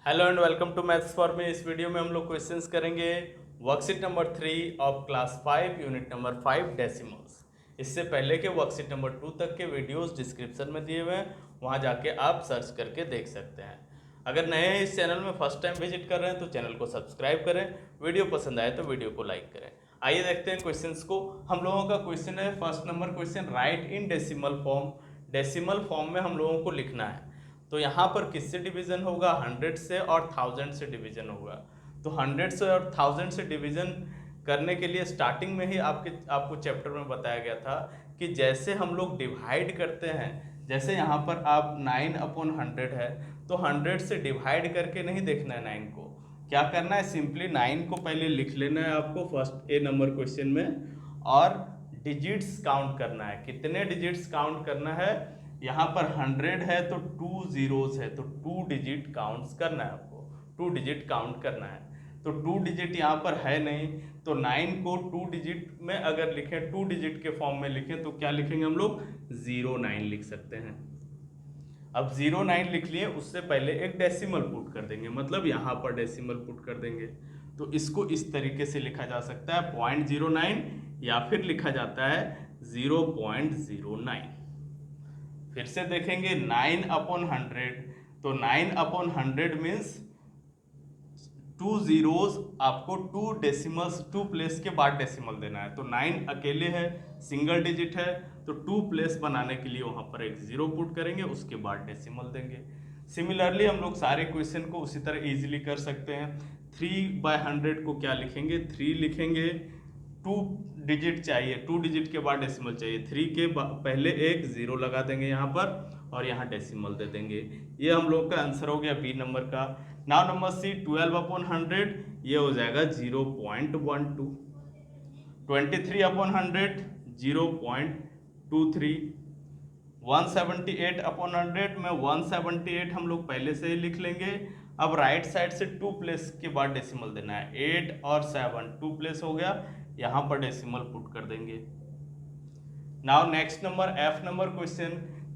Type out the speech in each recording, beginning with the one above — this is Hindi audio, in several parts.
Hello and welcome to maths for me. इस वीडियो में हम लोग क्वेश्चंस करेंगे worksheet number 3 of class 5 unit number 5 decimals. इससे पहले के वर्कशीट नंबर 2 तक के वीडियोस डिस्क्रिप्शन में दिए हुए हैं, वहां जाके आप सर्च करके देख सकते हैं। अगर नए हैं इस चैनल में फर्स्ट टाइम विजिट कर रहे हैं तो चैनल को सब्सक्राइब करें, वीडियो पसंद आए तो वीडियो को लाइक करें। आइए देखते हैं क्वेश्चंस को। हम लोगों का क्वेश्चन है first number question, right in decimal form. Decimal form में हम लोगों को लिखना है, तो यहाँ पर किससे डिवीजन होगा? 100 से और 1000 से डिवीजन होगा। तो 100 से और 1000 से डिवीजन करने के लिए स्टार्टिंग में ही आपको चैप्टर में बताया गया था कि जैसे हम लोग डिवाइड करते हैं, जैसे यहाँ पर आप 9/100 है, तो 100 से डिवाइड करके नहीं देखना है 9 को। क्या करना है? सिंपली 9 को पहले लिख लेना है आपको फर्स्ट ए नंबर क्वेश्चन में, और डिजिट्स काउंट करना है। कितने डिजिट्स काउंट करना है? यहाँ पर 100 है तो 2 जीरोस है, तो 2 डिजिट काउंट्स करना है आपको, 2 डिजिट काउंट करना है। तो 2 डिजिट यहाँ पर है नहीं, तो 9 को 2 डिजिट में अगर लिखें, 2 डिजिट के फॉर्म में लिखें तो क्या लिखेंगे हम लोग? 09 लिख सकते हैं। अब 09 लिख लिए, उससे पहले एक डेसिमल पुट कर देंगे, मतलब यहाँ पर डेसिमल पुट कर देंगे। तो इसको इस तरीके से लिखा जा सकता है 0.09, या फिर लिखा जाता है 0.09। फिर से देखेंगे 9/100, तो 9/100 मीन्स 2 जीरोस, आपको 2 डेसिमल्स 2 प्लेस के बाद डेसिमल देना है। तो 9 अकेले है, सिंगल डिजिट है, तो 2 प्लेस बनाने के लिए वहां पर एक जीरो पुट करेंगे, उसके बाद डेसिमल देंगे। सिमिलरली हम लोग सारे क्वेश्चन को उसी तरह इजीली कर सकते हैं। 3/100 को क्या लिखेंगे? 3 लिखेंगे, 2 डिजिट चाहिए, 2 डिजिट के बाद डेसिमल चाहिए, 3 के पहले एक जीरो लगा देंगे यहाँ पर, और यहाँ डेसिमल दे देंगे। ये हम लोग का आंसर हो गया बी नंबर का। नाउ नंबर सी, 12/100, ये हो जाएगा 0.12। 23/100 0.23। 178/100 में 178 हम लोग पहले से ही लिख लेंगे। अब राइट साइड से 2 प्लेस के बाद डेसिमल देना है, 8 और 7 2 प्लेस हो गया, यहाँ पर डेसिमल पुट कर देंगे। Now next number, F number question,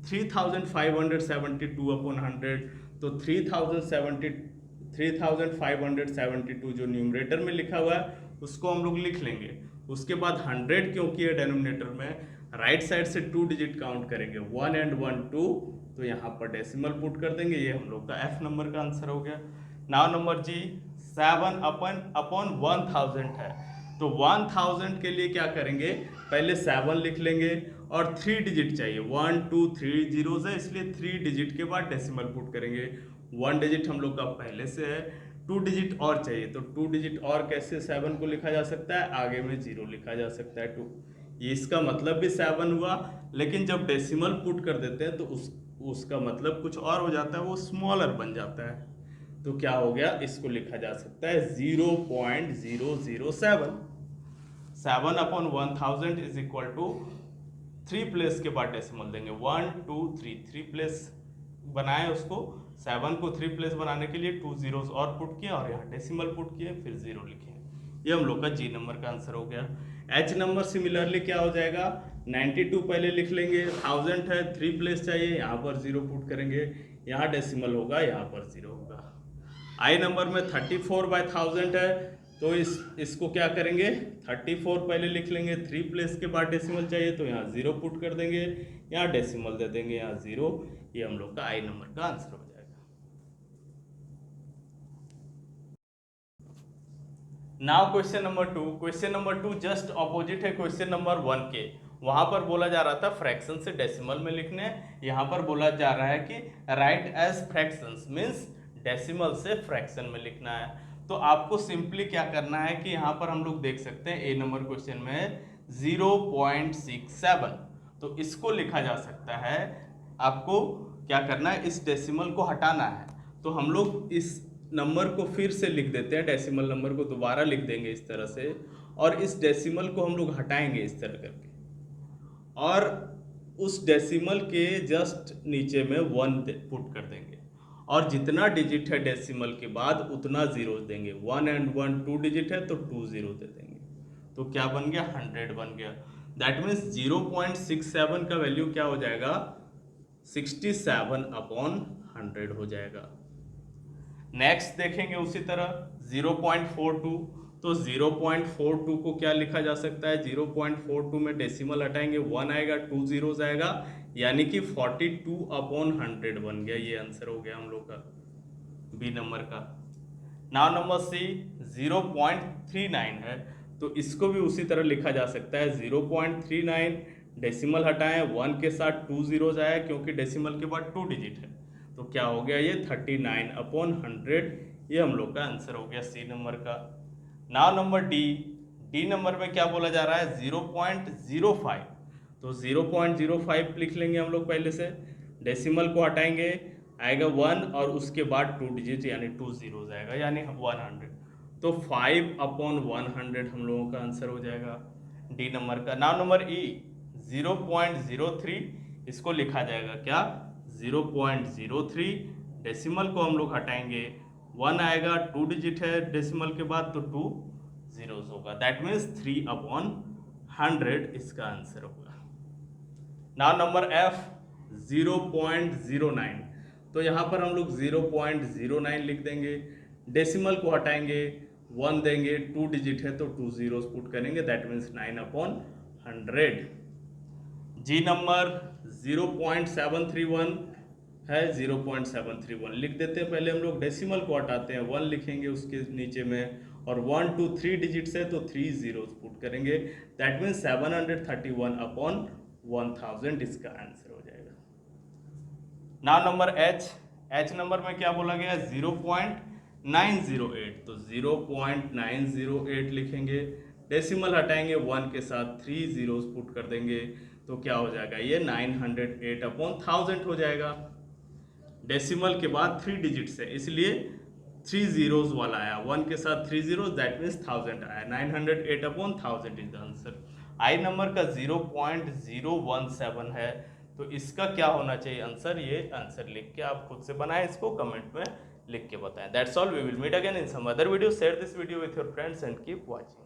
3572/100, तो 3572 जो न्यूमरेटर में लिखा हुआ है उसको हम लोग लिख लेंगे। उसके बाद 100 क्योंकि है डेनोमिनेटर में, राइट साइड से 2 डिजिट काउंट करेंगे, 1 and 1 2, तो यहाँ पर डेसिमल पुट कर देंगे। ये हम लोग का एफ नंबर का आंसर हो गया। नाउ नंबर जी, 7/1000 है, तो 1000 के लिए क्या करेंगे? पहले 7 लिख लेंगे, और 3 डिजिट चाहिए, 1 2 3 जीरोस है, इसलिए 3 डिजिट के बाद डेसिमल पुट करेंगे। 1 डिजिट हम लोग का पहले से है, 2 डिजिट और चाहिए, तो 2 डिजिट और कैसे 7 को लिखा जा सकता है? आगे में 0 लिखा जा सकता है 2। ये इसका मतलब भी 7 हुआ, लेकिन जब डेसिमल पुट कर देते हैं तो उसका मतलब कुछ और हो जाता है, वो स्मॉलर बन जाता है। तो क्या हो गया? इसको लिखा जा सकता है 0.007। 7/1000 इज इक्वल टू 3 प्लेस के बाद डेसिमल देंगे, 1 2 3, 3 प्लेस बनाए उसको, 7 को 3 प्लेस बनाने के लिए 2 जीरोस और पुट किए, और यहाँ डेसिमल पुट किए, फिर 0 लिखे। ये हम लोग का जी नंबर का आंसर हो गया। एच नंबर सिमिलरली क्या हो जाएगा? 92 पहले लिख लेंगे, 1000 है, 3 प्लेस चाहिए, यहाँ पर 0 पुट करेंगे, यहाँ डेसिमल होगा, यहाँ पर 0 होगा। आई नंबर में 34/1000 है, तो इसको क्या करेंगे? 34 पहले लिख लेंगे, 3 प्लेस के बाद डेसिमल चाहिए, तो यहाँ 0 पुट कर देंगे, यहाँ डेसिमल दे देंगे, यहाँ 0। ये हम लोग का आई नंबर का आंसर हो जाएगा। Now question number 2। Question number 2 just opposite है क्वेश्चन नंबर 1 के। वहां पर बोला जा रहा था फ्रैक्शन से डेसिमल में लिखने, यहाँ पर बोला जा रहा है कि write as fractions, means decimal से फ्रैक्शन में लिखना है। तो आपको सिंपली क्या करना है कि यहाँ पर हम लोग देख सकते हैं ए नंबर क्वेश्चन में 0.67, तो इसको लिखा जा सकता है। आपको क्या करना है? इस डेसिमल को हटाना है, तो हम लोग इस नंबर को फिर से लिख देते हैं, डेसिमल नंबर को दोबारा लिख देंगे इस तरह से, और इस डेसिमल को हम लोग हटाएंगे इस तरह करके, और उस डेसिमल के जस्ट नीचे में 1 पुट कर देंगे, और जितना डिजिट है डेसिमल के बाद उतना जीरो देंगे। 1 and 1 2 डिजिट है, तो 2 जीरो दे देंगे, तो क्या बन गया? 100 बन गया। दैट मीन्स 0.67 का वैल्यू क्या हो जाएगा? 67/100 हो जाएगा। नेक्स्ट देखेंगे उसी तरह 0.42, तो 0.42 को क्या लिखा जा सकता है, 0.42 में डेसिमल हटाएंगे 1 आएगा, 2 जीरोस आएगा, यानी कि 42/100 बन गया। ये आंसर हो गया हम लोग का बी नंबर का। नाउ नंबर सी 0.39 है, तो इसको भी उसी तरह लिखा जा सकता है 0.39, डेसिमल हटाएं 1 के साथ 2 जीरोस आया क्योंकि डेसिमल के बाद 2 डिजिट है, तो क्या हो गया ये 39/100। ये हम लोग का आंसर हो गया सी नंबर का। Now number D, D number में क्या बोला जा रहा है 0.05, तो 0.05 लिख लेंगे हम लोग पहले से, डेसिमल को हटाएंगे आएगा 1 और उसके बाद 2 डिजिट यानी 2 जीरोस आएगा यानी 100, तो 5/100 हम लोगों का आंसर हो जाएगा डी नंबर का। नाउ नंबर ई 0.03, इसको लिखा जाएगा क्या 0.03, डेसिमल को हम लोग हटाएंगे 1 आएगा, 2 डिजिट है डेसिमल के बाद तो 2 जीरोस होगा, दैट मीन्स 3/100 इसका आंसर होगा। नाउ नंबर एफ 0.09, तो यहाँ पर हम लोग 0.09 लिख देंगे, डेसिमल को हटाएंगे 1 देंगे, 2 डिजिट है तो 2 जीरोस पुट करेंगे, दैट मीन्स 9/100। जी नंबर 0.731 है, 0.731 लिख देते हैं, पहले हम लोग डेसिमल को हटाते हैं 1 लिखेंगे उसके नीचे में, और 1 2 3 डिजिट्स है तो 3 जीरोस पुट करेंगे, दैट मीन्स 731/1000 इसका आंसर हो जाएगा। Now number H, H number में क्या बोला गया 0.908, तो 0.908 लिखेंगे, डेसिमल हटाएंगे 1 के साथ 3 जीरोस पुट कर देंगे, तो क्या हो जाएगा ये 908/1000 हो जाएगा। डेसिमल के बाद 3 डिजिट्स है इसलिए 3 जीरोस वाला आया, 1 के साथ 3 जीरोस, दैट मीन्स 1000 आया, 908/1000 is the answer. I number का 0.017 है, तो इसका क्या होना चाहिए आंसर, ये आंसर लिख के आप खुद से बनाएं, इसको कमेंट में लिख के बताएं। That's all, we will meet again in some other video. Share this video with your friends and keep watching.